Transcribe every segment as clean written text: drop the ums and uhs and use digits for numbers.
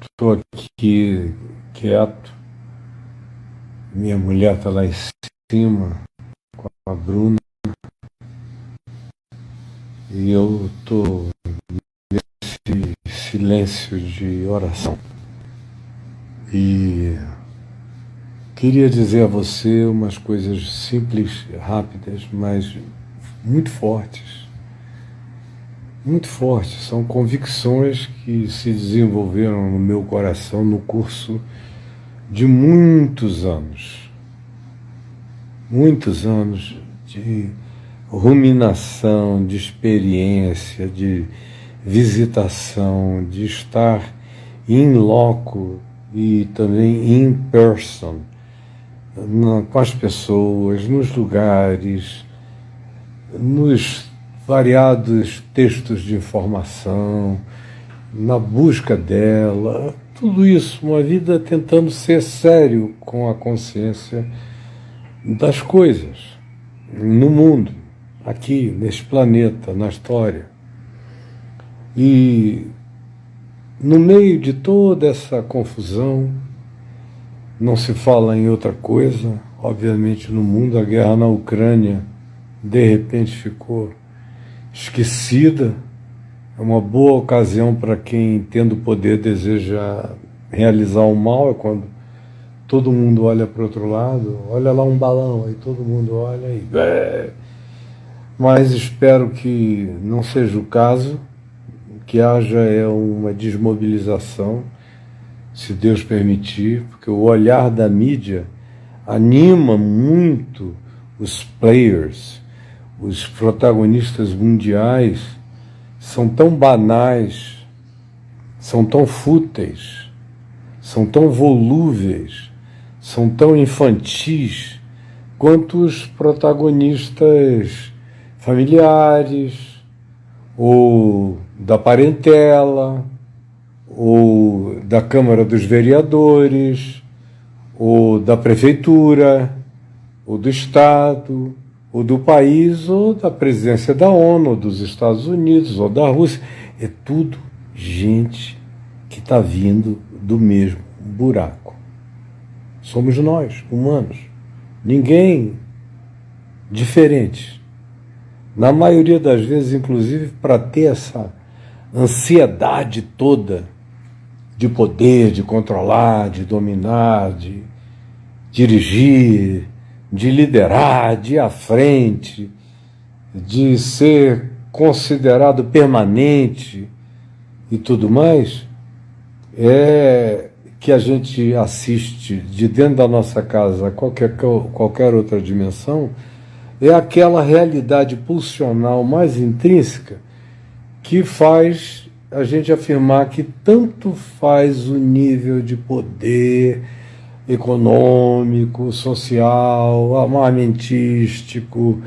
Estou aqui quieto, minha mulher está lá em cima com a Bruna e eu estou nesse silêncio de oração. E queria dizer a você umas coisas simples, rápidas, mas muito fortes. Muito fortes. São convicções que se desenvolveram no meu coração no curso de muitos anos de ruminação, de experiência, de visitação, de estar in loco e também in person, com as pessoas, nos lugares, nos variados textos de informação, na busca dela, tudo isso, uma vida tentando ser sério com a consciência das coisas no mundo, aqui, neste planeta, na história. E no meio de toda essa confusão, não se fala em outra coisa, obviamente no mundo, a guerra na Ucrânia de repente ficou esquecida. É uma boa ocasião para quem, tendo poder, deseja realizar o mal, é quando todo mundo olha para o outro lado, olha lá um balão, aí todo mundo olha e... Mas espero que não seja o caso, que haja uma desmobilização, se Deus permitir, porque o olhar da mídia anima muito os players, os protagonistas mundiais, são tão banais, são tão fúteis, são tão volúveis, são tão infantis quanto os protagonistas familiares, ou da parentela, ou da Câmara dos Vereadores, ou da Prefeitura, ou do Estado, ou do país, ou da presidência da ONU, ou dos Estados Unidos, ou da Rússia. É tudo gente que está vindo do mesmo buraco. Somos nós, humanos. Ninguém diferente. Na maioria das vezes, inclusive, para ter essa ansiedade toda de poder, de controlar, de dominar, de dirigir, de liderar, de ir à frente, de ser considerado permanente e tudo mais, é que a gente assiste de dentro da nossa casa a qualquer outra dimensão, é aquela realidade pulsional mais intrínseca que faz a gente afirmar que tanto faz o nível de poder econômico, social, armamentístico,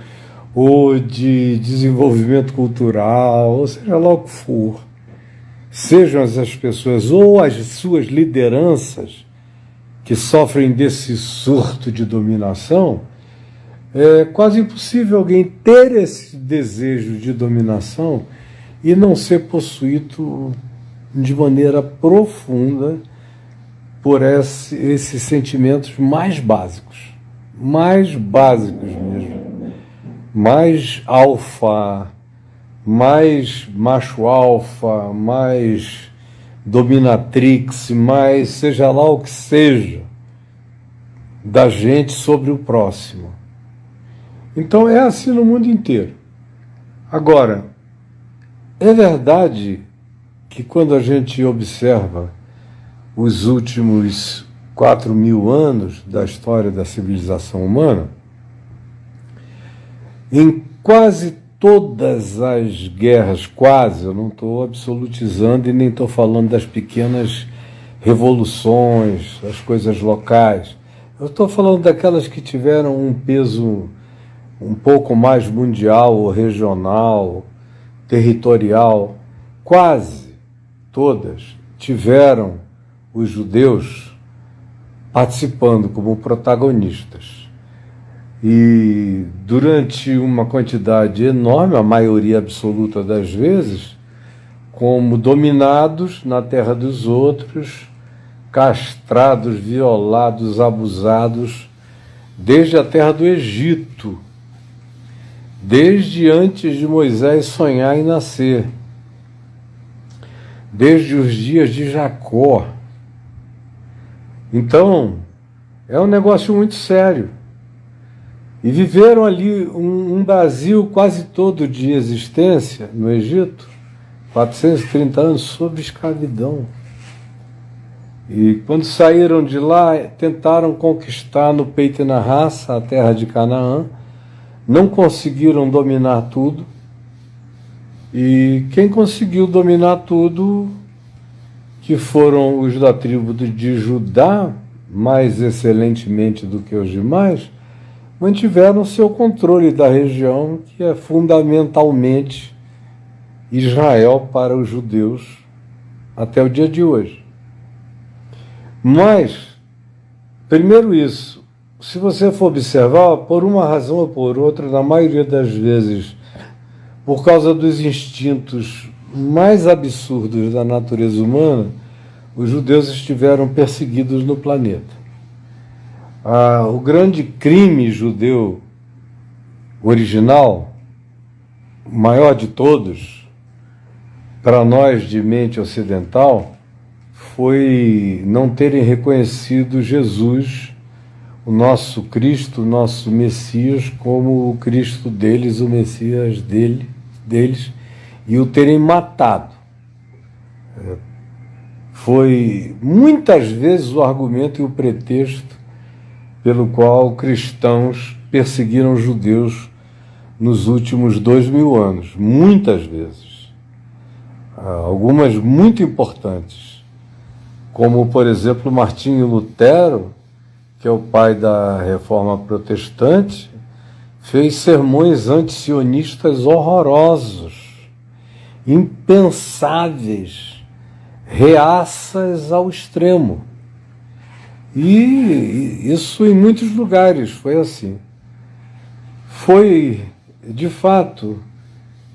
ou de desenvolvimento cultural, ou seja lá o que for, sejam as pessoas ou as suas lideranças que sofrem desse surto de dominação, é quase impossível alguém ter esse desejo de dominação e não ser possuído de maneira profunda por esses sentimentos mais básicos mesmo, mais alfa, mais macho alfa, mais dominatrix, mais seja lá o que seja, da gente sobre o próximo. Então é assim no mundo inteiro. Agora, é verdade que quando a gente observa os últimos 4.000 anos da história da civilização humana, em quase todas as guerras, quase, eu não estou absolutizando e nem estou falando das pequenas revoluções, as coisas locais, eu estou falando daquelas que tiveram um peso um pouco mais mundial ou regional, territorial, quase todas tiveram os judeus participando como protagonistas. E durante uma quantidade enorme, a maioria absoluta das vezes, como dominados na terra dos outros, castrados, violados, abusados, desde a terra do Egito, desde antes de Moisés sonhar e nascer, desde os dias de Jacó. Então, é um negócio muito sério. E viveram ali um Brasil quase todo de existência no Egito, 430 anos sob escravidão. E quando saíram de lá, tentaram conquistar no peito e na raça a terra de Canaã, não conseguiram dominar tudo, e quem conseguiu dominar tudo, que foram os da tribo de Judá, mais excelentemente do que os demais, mantiveram seu controle da região, que é fundamentalmente Israel para os judeus até o dia de hoje. Mas, primeiro isso, se você for observar, por uma razão ou por outra, na maioria das vezes, por causa dos instintos mais absurdos da natureza humana, os judeus estiveram perseguidos no planeta. O grande crime judeu original, o maior de todos, para nós de mente ocidental, foi não terem reconhecido Jesus, o nosso Cristo, o nosso Messias, como o Cristo deles, o Messias deles, e o terem matado. Foi muitas vezes o argumento e o pretexto pelo qual cristãos perseguiram judeus nos últimos 2000 anos, muitas vezes. Algumas muito importantes, como, por exemplo, Martinho Lutero, que é o pai da Reforma Protestante, fez sermões antisionistas horrorosos, impensáveis, reaças ao extremo. E isso em muitos lugares foi assim. Foi, de fato,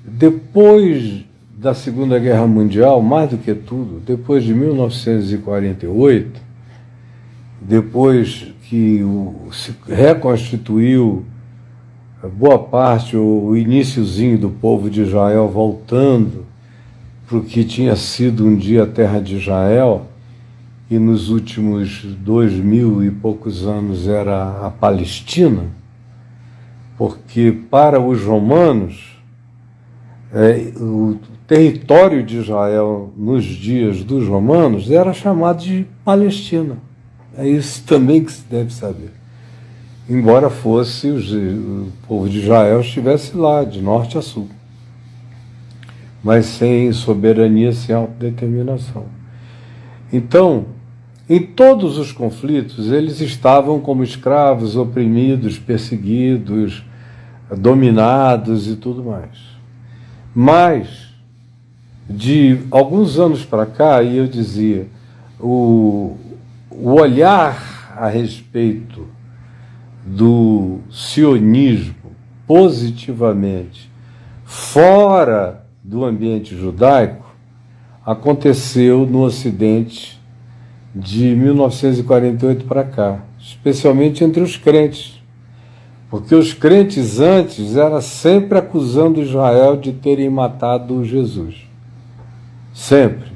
depois da Segunda Guerra Mundial, mais do que tudo, depois de 1948, depois que se reconstituiu boa parte, o iniciozinho do povo de Israel voltando para o que tinha sido um dia a terra de Israel, e nos últimos 2000 e poucos anos era a Palestina, porque para os romanos, o território de Israel nos dias dos romanos era chamado de Palestina. É isso também que se deve saber. Embora fosse o povo de Israel estivesse lá, de norte a sul, mas sem soberania, sem autodeterminação. Então, em todos os conflitos, eles estavam como escravos, oprimidos, perseguidos, dominados e tudo mais. Mas, de alguns anos para cá, e eu dizia, o olhar a respeito do sionismo positivamente fora do ambiente judaico aconteceu no Ocidente de 1948 para cá, especialmente entre os crentes. Porque os crentes antes eram sempre acusando Israel de terem matado Jesus. Sempre.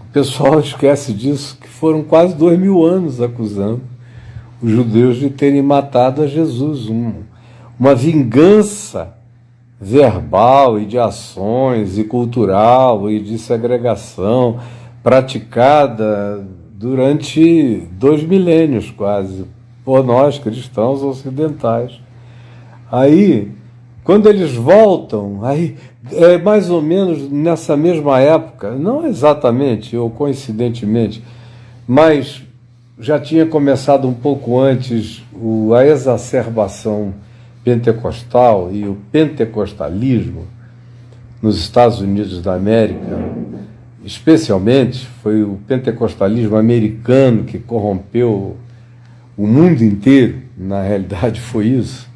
O pessoal esquece disso, que foram quase 2000 anos acusando os judeus de terem matado a Jesus. Uma vingança verbal e de ações e cultural e de segregação praticada durante 2 milênios quase, por nós cristãos ocidentais. Aí, quando eles voltam, aí é mais ou menos nessa mesma época, não exatamente ou coincidentemente, mas já tinha começado um pouco antes a exacerbação pentecostal e o pentecostalismo nos Estados Unidos da América, especialmente foi o pentecostalismo americano que corrompeu o mundo inteiro, na realidade foi isso,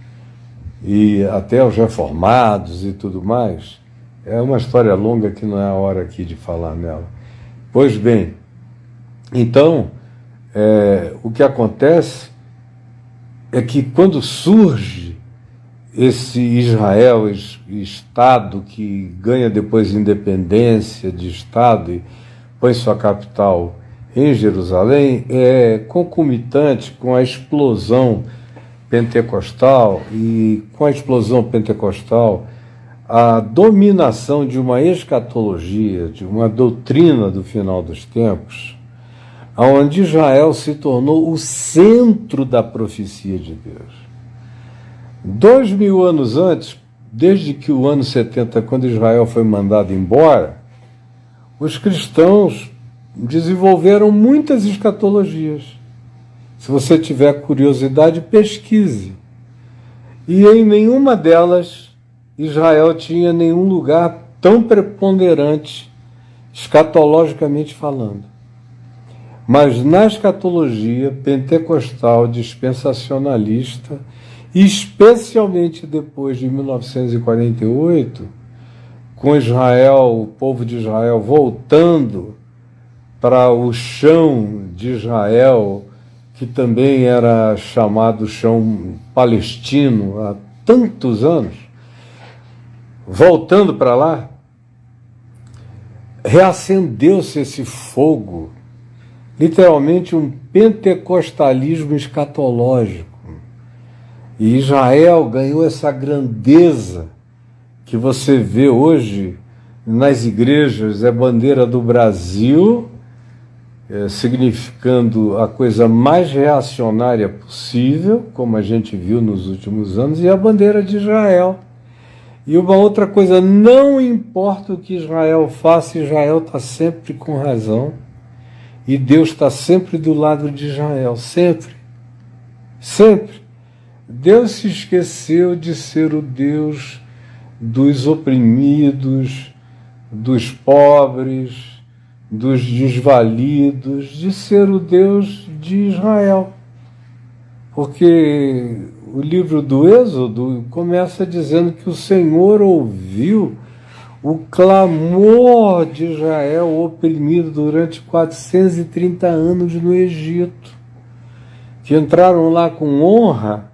e até os reformados e tudo mais, É uma história longa que não é a hora aqui de falar nela. Pois bem, então, o que acontece é que quando surge esse Israel, Estado, que ganha depois independência de Estado e põe sua capital em Jerusalém, é concomitante com a explosão pentecostal, e com a explosão pentecostal, a dominação de uma escatologia, de uma doutrina do final dos tempos, onde Israel se tornou o centro da profecia de Deus. 2000 anos antes, desde que o ano 70, quando Israel foi mandado embora, os cristãos desenvolveram muitas escatologias. Se você tiver curiosidade, pesquise. E em nenhuma delas Israel tinha nenhum lugar tão preponderante, escatologicamente falando. Mas na escatologia pentecostal, dispensacionalista, especialmente depois de 1948, com Israel, o povo de Israel voltando para o chão de Israel, que também era chamado chão palestino há tantos anos, voltando para lá, reacendeu-se esse fogo, literalmente um pentecostalismo escatológico. E Israel ganhou essa grandeza que você vê hoje nas igrejas, é bandeira do Brasil, significando a coisa mais reacionária possível, como a gente viu nos últimos anos, e a bandeira de Israel. E uma outra coisa, não importa o que Israel faça, Israel está sempre com razão, e Deus está sempre do lado de Israel, sempre, sempre. Deus se esqueceu de ser o Deus dos oprimidos, dos pobres, dos desvalidos, de ser o Deus de Israel. Porque o livro do Êxodo começa dizendo que o Senhor ouviu o clamor de Israel oprimido durante 430 anos no Egito, que entraram lá com honra,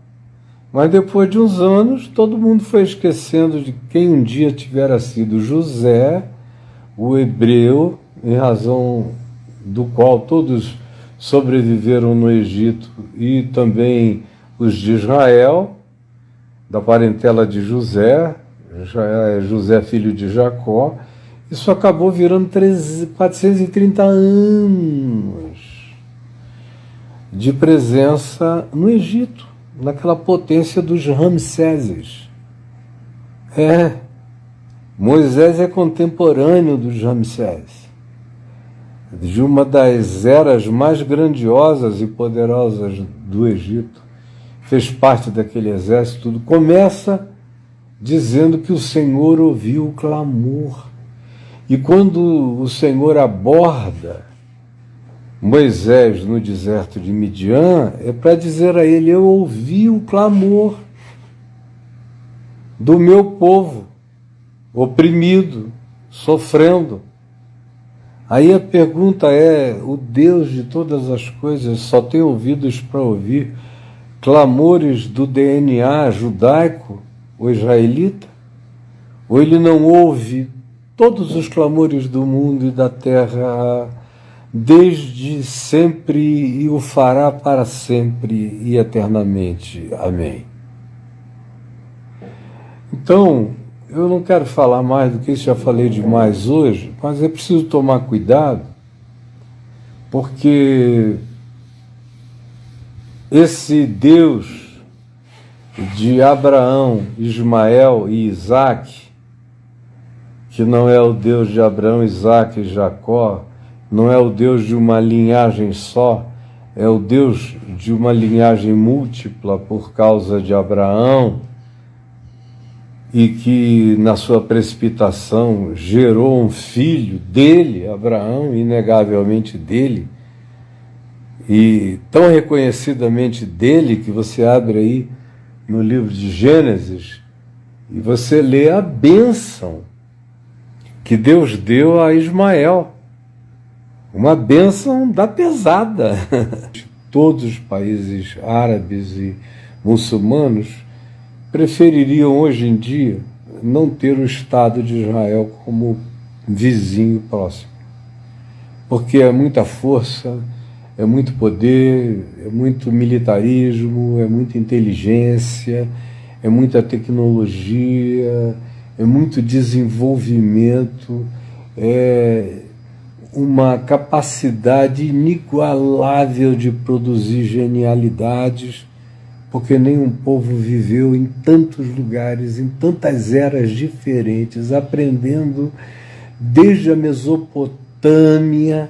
mas depois de uns anos todo mundo foi esquecendo de quem um dia tivera sido José, o hebreu, em razão do qual todos sobreviveram no Egito, e também os de Israel, da parentela de José, José filho de Jacó. Isso acabou virando 430 anos de presença no Egito, naquela potência dos Ramséses. Moisés é contemporâneo dos Ramsés, de uma das eras mais grandiosas e poderosas do Egito. Fez parte daquele exército. Tudo começa dizendo que o Senhor ouviu o clamor. E quando o Senhor aborda Moisés no deserto de Midian, é para dizer a ele: eu ouvi o clamor do meu povo, oprimido, sofrendo. Aí a pergunta é: o Deus de todas as coisas só tem ouvidos para ouvir clamores do DNA judaico ou israelita? Ou ele não ouve todos os clamores do mundo e da terra desde sempre e o fará para sempre e eternamente? Amém. Então, eu não quero falar mais do que isso, já falei demais hoje, mas é preciso tomar cuidado, porque esse Deus de Abraão, Ismael e Isaque, que não é o Deus de Abraão, Isaque e Jacó, não é o Deus de uma linhagem só, é o Deus de uma linhagem múltipla por causa de Abraão, e que na sua precipitação gerou um filho dele, Abraão, inegavelmente dele, e tão reconhecidamente dele que você abre aí no livro de Gênesis e você lê a bênção que Deus deu a Ismael. Uma bênção da pesada. Todos os países árabes e muçulmanos prefeririam hoje em dia não ter o Estado de Israel como vizinho próximo. Porque é muita força, é muito poder, é muito militarismo, é muita inteligência, é muita tecnologia, é muito desenvolvimento, é uma capacidade inigualável de produzir genialidades, porque nenhum povo viveu em tantos lugares, em tantas eras diferentes, aprendendo desde a Mesopotâmia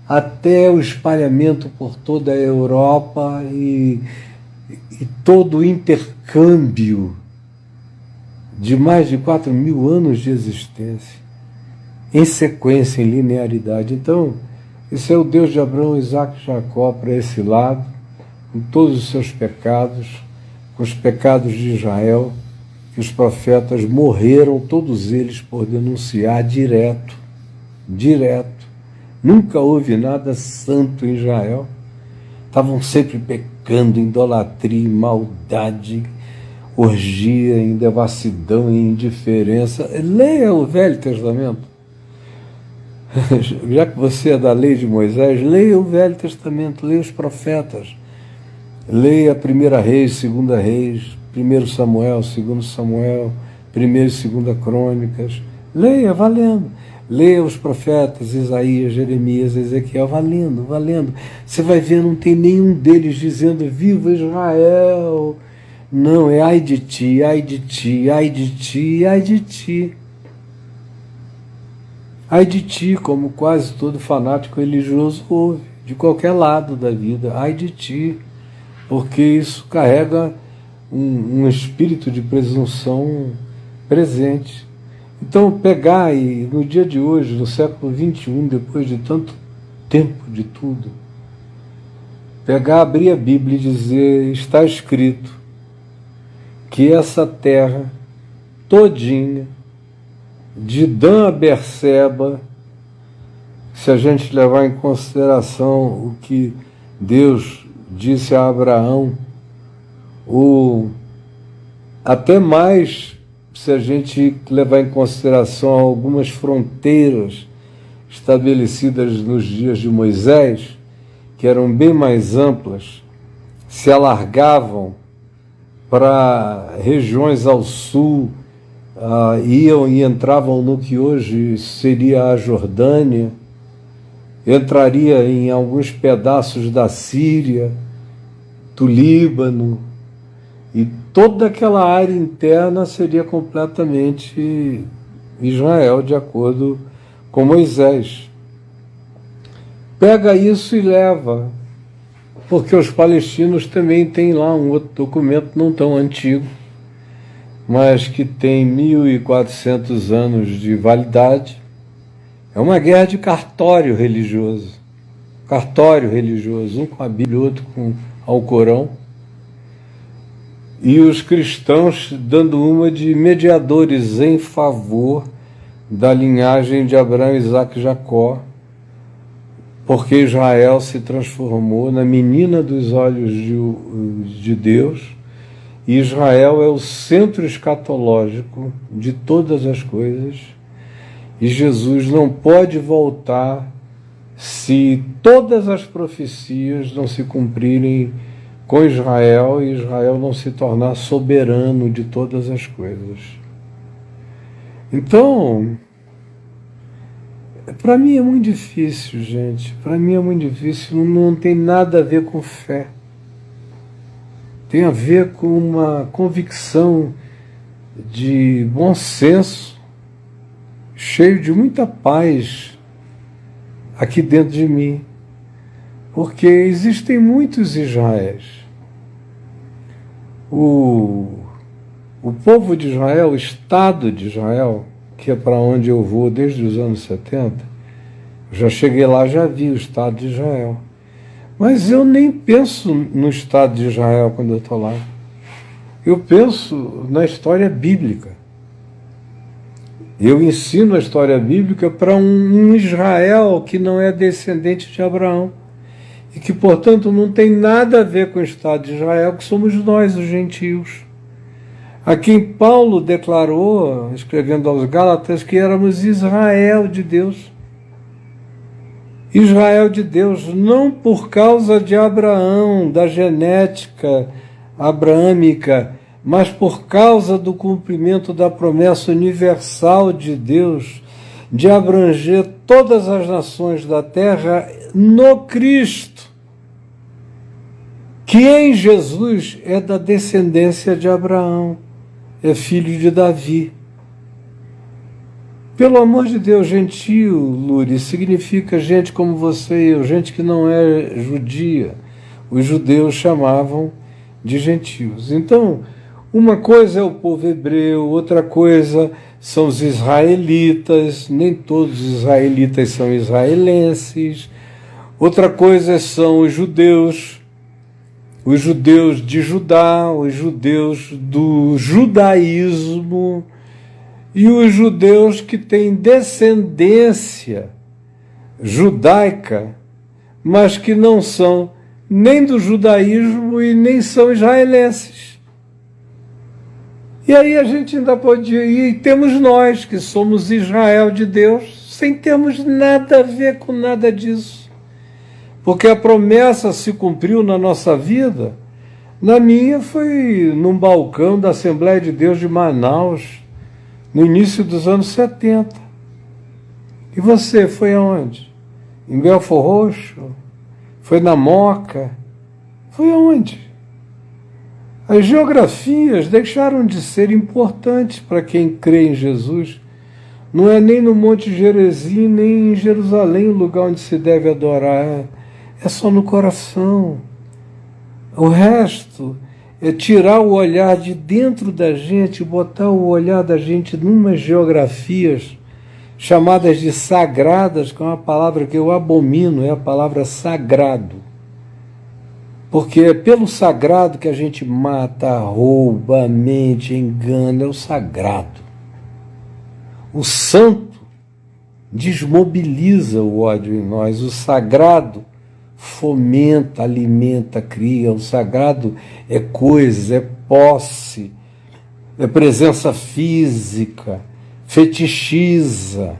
até o espalhamento por toda a Europa e todo o intercâmbio de mais de 4.000 anos de existência, em sequência, em linearidade. Então, esse é o Deus de Abraão, Isaac e Jacó para esse lado, com todos os seus pecados, com os pecados de Israel, que os profetas morreram, todos eles, por denunciar direto. Nunca houve nada santo em Israel. Estavam sempre pecando, em idolatria, em maldade, orgia, em devassidão, em indiferença. Leia o Velho Testamento. Já que você é da lei de Moisés, leia o Velho Testamento, leia os profetas. Leia 1 Reis, 2 Reis, 1 Samuel, 2 Samuel, 1 e 2 Crônicas. Leia, valendo. Leia os profetas, Isaías, Jeremias, Ezequiel, valendo. Você vai ver, não tem nenhum deles dizendo viva Israel. Não, é ai de ti, ai de ti, ai de ti, ai de ti. Ai de ti, como quase todo fanático religioso ouve, de qualquer lado da vida, ai de ti, porque isso carrega um espírito de presunção presente. Então, pegar e no dia de hoje, no século XXI, depois de tanto tempo de tudo, pegar, abrir a Bíblia e dizer, está escrito que essa terra todinha, de Dan a Berseba, se a gente levar em consideração o que Deus disse a Abraão, ou até mais, se a gente levar em consideração algumas fronteiras estabelecidas nos dias de Moisés, que eram bem mais amplas, se alargavam para regiões ao sul, iam e entravam no que hoje seria a Jordânia, entraria em alguns pedaços da Síria, do Líbano, e toda aquela área interna seria completamente Israel, de acordo com Moisés. Pega isso e leva, porque os palestinos também têm lá um outro documento não tão antigo, mas que tem 1.400 anos de validade. É uma guerra de cartório religioso, um com a Bíblia, outro com o Corão, e os cristãos dando uma de mediadores em favor da linhagem de Abraão, Isaac e Jacó, porque Israel se transformou na menina dos olhos de Deus. E Israel é o centro escatológico de todas as coisas, e Jesus não pode voltar se todas as profecias não se cumprirem com Israel e Israel não se tornar soberano de todas as coisas. Então, para mim é muito difícil, gente. Para mim é muito difícil, não tem nada a ver com fé. Tem a ver com uma convicção de bom senso, cheio de muita paz aqui dentro de mim, porque existem muitos Israéis. O povo de Israel, o Estado de Israel, que é para onde eu vou desde os anos 70, eu já cheguei lá, já vi o Estado de Israel. Mas eu nem penso no Estado de Israel quando eu estou lá. Eu penso na história bíblica. Eu ensino a história bíblica para um Israel que não é descendente de Abraão e que, portanto, não tem nada a ver com o Estado de Israel, que somos nós, os gentios. A quem Paulo declarou, escrevendo aos Gálatas, que éramos Israel de Deus. Israel de Deus, não por causa de Abraão, da genética abraâmica, mas por causa do cumprimento da promessa universal de Deus de abranger todas as nações da terra no Cristo, que em Jesus é da descendência de Abraão, é filho de Davi. Pelo amor de Deus, gentio, Luri, significa gente como você e eu, gente que não é judia. Os judeus chamavam de gentios. Então, uma coisa é o povo hebreu, outra coisa são os israelitas, nem todos os israelitas são israelenses. Outra coisa são os judeus de Judá, os judeus do judaísmo e os judeus que têm descendência judaica, mas que não são nem do judaísmo e nem são israelenses. E aí a gente ainda pode ir, e temos nós, que somos Israel de Deus, sem termos nada a ver com nada disso. Porque a promessa se cumpriu na nossa vida. Na minha foi num balcão da Assembleia de Deus de Manaus, no início dos anos 70. E você foi aonde? Em Belfor Roxo? Foi na Moca? Foi aonde? As geografias deixaram de ser importantes para quem crê em Jesus. Não é nem no Monte Gerizim, nem em Jerusalém o lugar onde se deve adorar. É só no coração. O resto é tirar o olhar de dentro da gente, botar o olhar da gente numas geografias chamadas de sagradas, que é uma palavra que eu abomino, é a palavra sagrado. Porque é pelo sagrado que a gente mata, rouba, mente, engana, é o sagrado. O santo desmobiliza o ódio em nós, o sagrado fomenta, alimenta, cria. O sagrado é coisa, é posse, é presença física, fetichiza,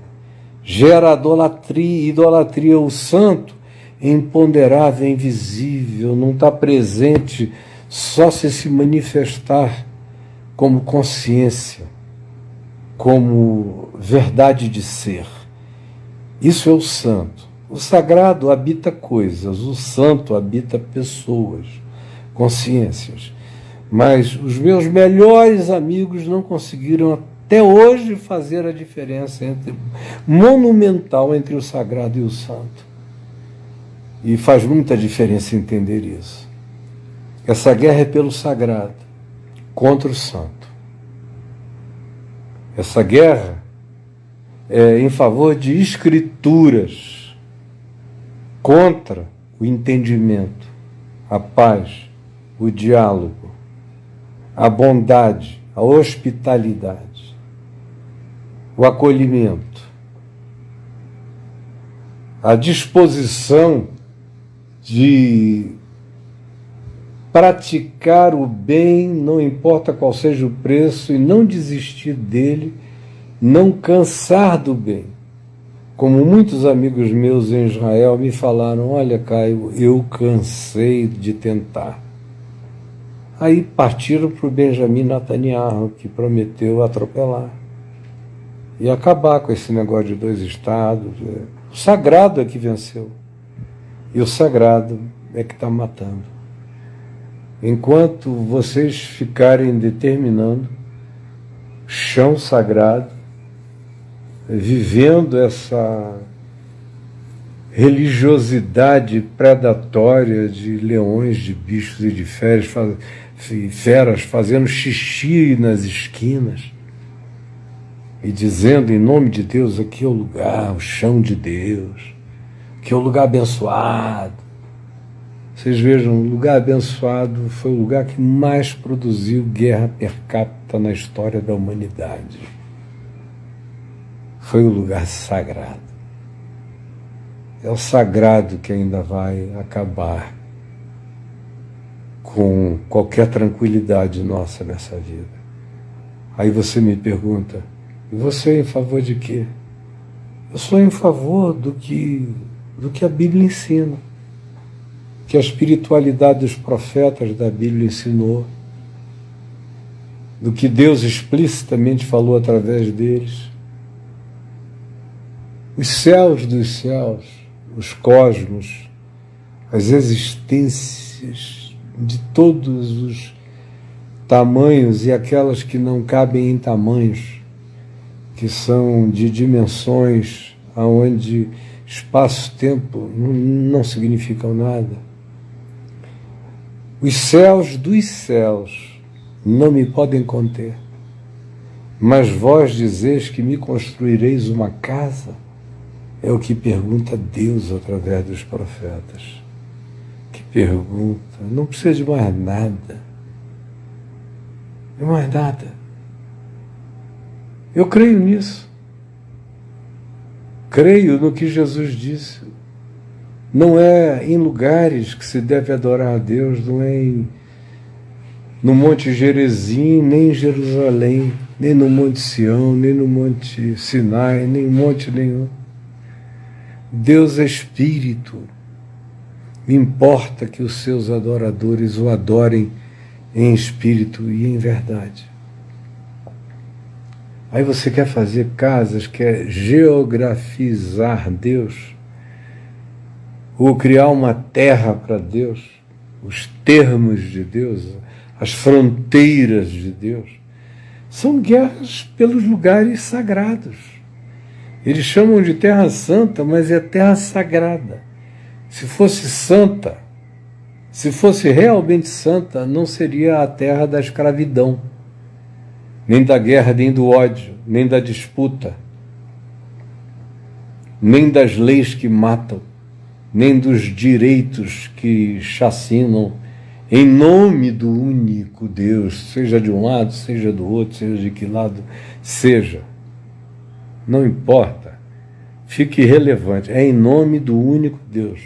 gera idolatria. Idolatria, o santo é imponderável, é invisível, não está presente só se manifestar como consciência, como verdade de ser. Isso é o santo. O sagrado habita coisas, o santo habita pessoas, consciências. Mas os meus melhores amigos não conseguiram até hoje fazer a diferença monumental entre o sagrado e o santo. E faz muita diferença entender isso. Essa guerra é pelo sagrado contra o santo. Essa guerra é em favor de escrituras contra o entendimento, a paz, o diálogo, a bondade, a hospitalidade, o acolhimento, a disposição de praticar o bem, não importa qual seja o preço, e não desistir dele, não cansar do bem. Como muitos amigos meus em Israel me falaram: olha, Caio, eu cansei de tentar. Aí partiram para o Benjamin Netanyahu, que prometeu atropelar e acabar com esse negócio de dois estados. O sagrado é que venceu. E o sagrado é que está matando. Enquanto vocês ficarem determinando chão sagrado, vivendo essa religiosidade predatória de leões, de bichos e de feras fazendo xixi nas esquinas e dizendo em nome de Deus: aqui é o lugar, o chão de Deus, que é o lugar abençoado. Vocês vejam, o lugar abençoado foi o lugar que mais produziu guerra per capita na história da humanidade. foi o lugar sagrado. É o sagrado que ainda vai acabar com qualquer tranquilidade nossa nessa vida. Aí você me pergunta, e você é em favor de quê? Eu sou em favor do que a Bíblia ensina, que a espiritualidade dos profetas da Bíblia ensinou, do que Deus explicitamente falou através deles. Os céus dos céus, os cosmos, as existências de todos os tamanhos e aquelas que não cabem em tamanhos, que são de dimensões onde espaço-tempo não significam nada. Os céus dos céus não me podem conter, mas vós dizeis que me construireis uma casa, é o que pergunta Deus através dos profetas. Que pergunta, não precisa de mais nada. De mais nada. Eu creio nisso. Creio no que Jesus disse. Não é em lugares que se deve adorar a Deus, não é no Monte Gerizim, nem em Jerusalém, nem no Monte Sião, nem no Monte Sinai, nem monte nenhum. Deus é Espírito. Me importa que os seus adoradores o adorem em espírito e em verdade. Aí você quer fazer casas, quer geografizar Deus, ou criar uma terra para Deus, os termos de Deus, as fronteiras de Deus, são guerras pelos lugares sagrados. Eles chamam de terra santa, mas é terra sagrada. Se fosse santa, se fosse realmente santa, não seria a terra da escravidão, nem da guerra, nem do ódio, nem da disputa, nem das leis que matam, nem dos direitos que chacinam em nome do único Deus, seja de um lado, seja do outro, seja de que lado seja. Não importa, fique irrelevante, é em nome do único Deus.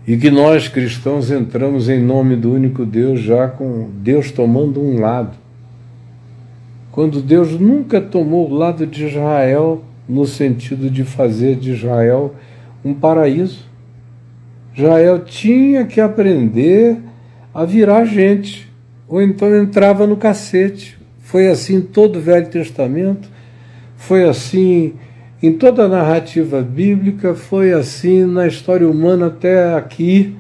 E que nós cristãos entramos em nome do único Deus já com Deus tomando um lado. Quando Deus nunca tomou o lado de Israel no sentido de fazer de Israel um paraíso. Israel tinha que aprender a virar gente, ou então entrava no cacete. Foi assim em todo o Velho Testamento, foi assim em toda a narrativa bíblica, foi assim na história humana até aqui,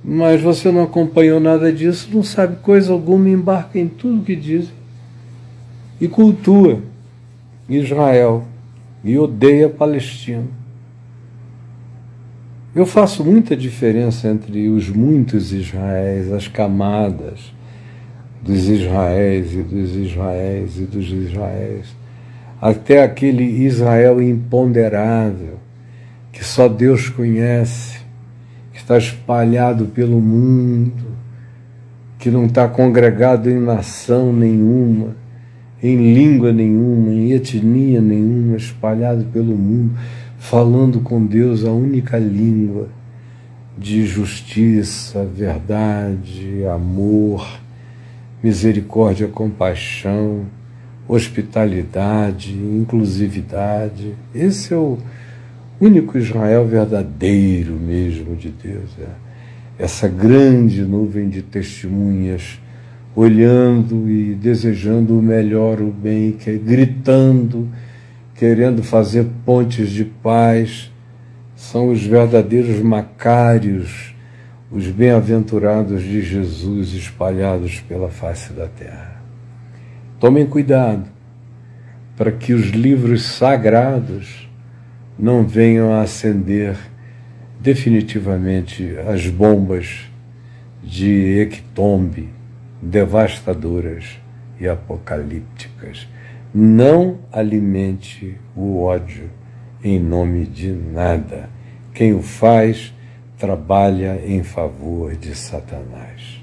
mas você não acompanhou nada disso, não sabe coisa alguma, embarca em tudo que dizem e cultua Israel e odeia a Palestina. Eu faço muita diferença entre os muitos Israéis, as camadas dos Israéis e dos Israéis e dos Israéis, até aquele Israel imponderável, que só Deus conhece, que está espalhado pelo mundo, que não está congregado em nação nenhuma, em língua nenhuma, em etnia nenhuma, espalhado pelo mundo, falando com Deus a única língua de justiça, verdade, amor, misericórdia, compaixão, hospitalidade, inclusividade. Esse é o único Israel verdadeiro mesmo de Deus. Essa grande nuvem de testemunhas olhando e desejando o melhor, o bem, gritando, querendo fazer pontes de paz, são os verdadeiros macários, os bem-aventurados de Jesus espalhados pela face da terra. Tomem cuidado para que os livros sagrados não venham a acender definitivamente as bombas de hecatombe devastadoras e apocalípticas. Não alimente o ódio em nome de nada. Quem o faz trabalha em favor de Satanás.